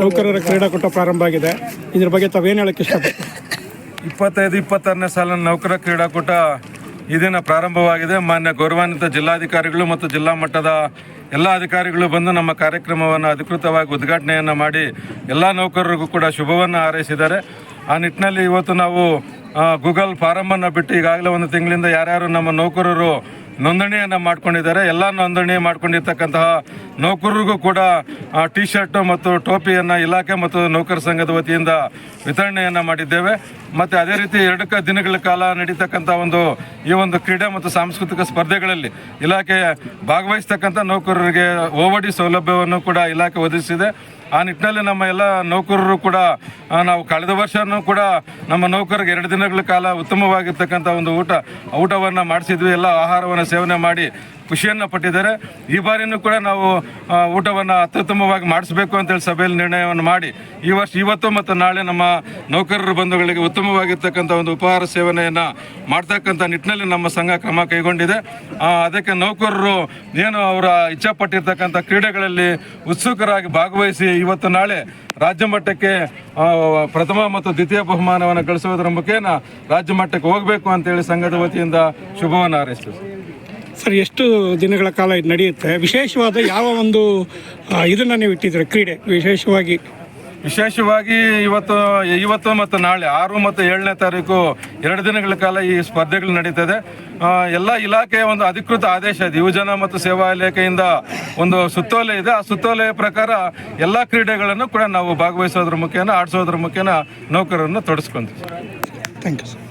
ನೌಕರರ ಕ್ರೀಡಾಕೂಟ ಪ್ರಾರಂಭ ಆಗಿದೆ. ಇದ್ರ ಬಗ್ಗೆ ತಾವೇನು ಹೇಳಕ್ಕೆ ಇಷ್ಟಪಡ್ತೀವಿ? 25-26ನೇ ಸಾಲಿನ ನೌಕರ ಕ್ರೀಡಾಕೂಟ ಈ ದಿನ ಪ್ರಾರಂಭವಾಗಿದೆ. ಮಾನ್ಯ ಗೌರವಾನ್ವಿತ ಜಿಲ್ಲಾಧಿಕಾರಿಗಳು ಮತ್ತು ಜಿಲ್ಲಾ ಮಟ್ಟದ ಎಲ್ಲ ಅಧಿಕಾರಿಗಳು ಬಂದು ನಮ್ಮ ಕಾರ್ಯಕ್ರಮವನ್ನು ಅಧಿಕೃತವಾಗಿ ಉದ್ಘಾಟನೆಯನ್ನು ಮಾಡಿ ಎಲ್ಲ ನೌಕರರಿಗೂ ಕೂಡ ಶುಭವನ್ನು ಹಾರೈಸಿದ್ದಾರೆ. ಆ ನಿಟ್ಟಿನಲ್ಲಿ ಇವತ್ತು ನಾವು ಗೂಗಲ್ ಫಾರಮನ್ನು ಬಿಟ್ಟು ಈಗಾಗಲೇ ಒಂದು ತಿಂಗಳಿಂದ ಯಾರ್ಯಾರು ನಮ್ಮ ನೌಕರರು ನೋಂದಣಿಯನ್ನು ಮಾಡ್ಕೊಂಡಿದ್ದಾರೆ, ಎಲ್ಲ ನೋಂದಣಿ ಮಾಡ್ಕೊಂಡಿರ್ತಕ್ಕಂತಹ ನೌಕರರಿಗೂ ಕೂಡ ಟಿ ಶರ್ಟು ಮತ್ತು ಟೋಪಿಯನ್ನು ಇಲಾಖೆ ಮತ್ತು ನೌಕರ ಸಂಘದ ವತಿಯಿಂದ ವಿತರಣೆಯನ್ನು ಮಾಡಿದ್ದೇವೆ. ಮತ್ತು ಅದೇ ರೀತಿ 2 ದಿನಗಳ ಕಾಲ ನಡೀತಕ್ಕಂಥ ಈ ಒಂದು ಕ್ರೀಡೆ ಮತ್ತು ಸಾಂಸ್ಕೃತಿಕ ಸ್ಪರ್ಧೆಗಳಲ್ಲಿ ಇಲಾಖೆ ಭಾಗವಹಿಸ್ತಕ್ಕಂಥ ನೌಕರರಿಗೆ ಓವಡಿ ಸೌಲಭ್ಯವನ್ನು ಕೂಡ ಇಲಾಖೆ ಒದಗಿಸಿದೆ. ಆ ನಿಟ್ಟಿನಲ್ಲಿ ನಮ್ಮ ಎಲ್ಲ ನೌಕರರು ಕೂಡ ನಾವು ಕಳೆದ ವರ್ಷವೂ ಕೂಡ ನಮ್ಮ ನೌಕರಿಗೆ 2 ದಿನಗಳ ಕಾಲ ಉತ್ತಮವಾಗಿರ್ತಕ್ಕಂಥ ಊಟವನ್ನು ಮಾಡಿಸಿದ್ವಿ. ಎಲ್ಲ ಆಹಾರವನ್ನು ಸೇವನೆ ಮಾಡಿ ಖುಷಿಯನ್ನು ಪಟ್ಟಿದ್ದಾರೆ. ಈ ಬಾರಿಯೂ ಕೂಡ ನಾವು ಊಟವನ್ನು ಅತ್ಯುತ್ತಮವಾಗಿ ಮಾಡಿಸಬೇಕು ಅಂತೇಳಿ ಸಭೆಯಲ್ಲಿ ನಿರ್ಣಯವನ್ನು ಮಾಡಿ ಇವತ್ತು ಮತ್ತು ನಾಳೆ ನಮ್ಮ ನೌಕರರ ಬಂಧುಗಳಿಗೆ ಉತ್ತಮವಾಗಿರ್ತಕ್ಕಂಥ ಉಪಹಾರ ಸೇವನೆಯನ್ನು ಮಾಡ್ತಕ್ಕಂಥ ನಿಟ್ಟಿನಲ್ಲಿ ನಮ್ಮ ಸಂಘ ಕ್ರಮ ಕೈಗೊಂಡಿದೆ. ಅದಕ್ಕೆ ನೌಕರರು ಏನು ಅವರ ಇಚ್ಛಾಪಟ್ಟಿರ್ತಕ್ಕಂಥ ಕ್ರೀಡೆಗಳಲ್ಲಿ ಉತ್ಸುಕರಾಗಿ ಭಾಗವಹಿಸಿ ಇವತ್ತು ನಾಳೆ ರಾಜ್ಯ ಮಟ್ಟಕ್ಕೆ ಪ್ರಥಮ ಮತ್ತು ದ್ವಿತೀಯ ಬಹುಮಾನವನ್ನು ಗಳಿಸುವುದರ ಮುಖೇನ ರಾಜ್ಯ ಮಟ್ಟಕ್ಕೆ ಹೋಗಬೇಕು ಅಂತೇಳಿ ಸಂಘದ ವತಿಯಿಂದ ಶುಭವನ್ನು ಹಾರೈಸ್ತೀವಿ. ಸರ್, ಎಷ್ಟು ದಿನಗಳ ಕಾಲ ಇದು ನಡೆಯುತ್ತೆ? ವಿಶೇಷವಾದ ಯಾವ ಇದನ್ನು ನೀವು ಇಟ್ಟಿದ್ದೀರಿ ಕ್ರೀಡೆ ವಿಶೇಷವಾಗಿ ಇವತ್ತು ಮತ್ತು ನಾಳೆ 6 ಮತ್ತು 7ನೇ ತಾರೀಕು 2 ದಿನಗಳ ಕಾಲ ಈ ಸ್ಪರ್ಧೆಗಳು ನಡೀತದೆ. ಎಲ್ಲ ಇಲಾಖೆಯ ಅಧಿಕೃತ ಆದೇಶ ಇದೆ. ಯುವಜನ ಮತ್ತು ಸೇವಾ ಇಲಾಖೆಯಿಂದ ಸುತ್ತೋಲೆ ಇದೆ. ಆ ಸುತ್ತೋಲೆಯ ಪ್ರಕಾರ ಎಲ್ಲ ಕ್ರೀಡೆಗಳನ್ನು ಕೂಡ ನಾವು ಭಾಗವಹಿಸೋದ್ರ ಮುಖೇನ ಆಡಿಸೋದ್ರ ಮುಖೇನ ನೌಕರರನ್ನು ತೊಡಸ್ಕೊಂತೀವಿ. Thank you sir.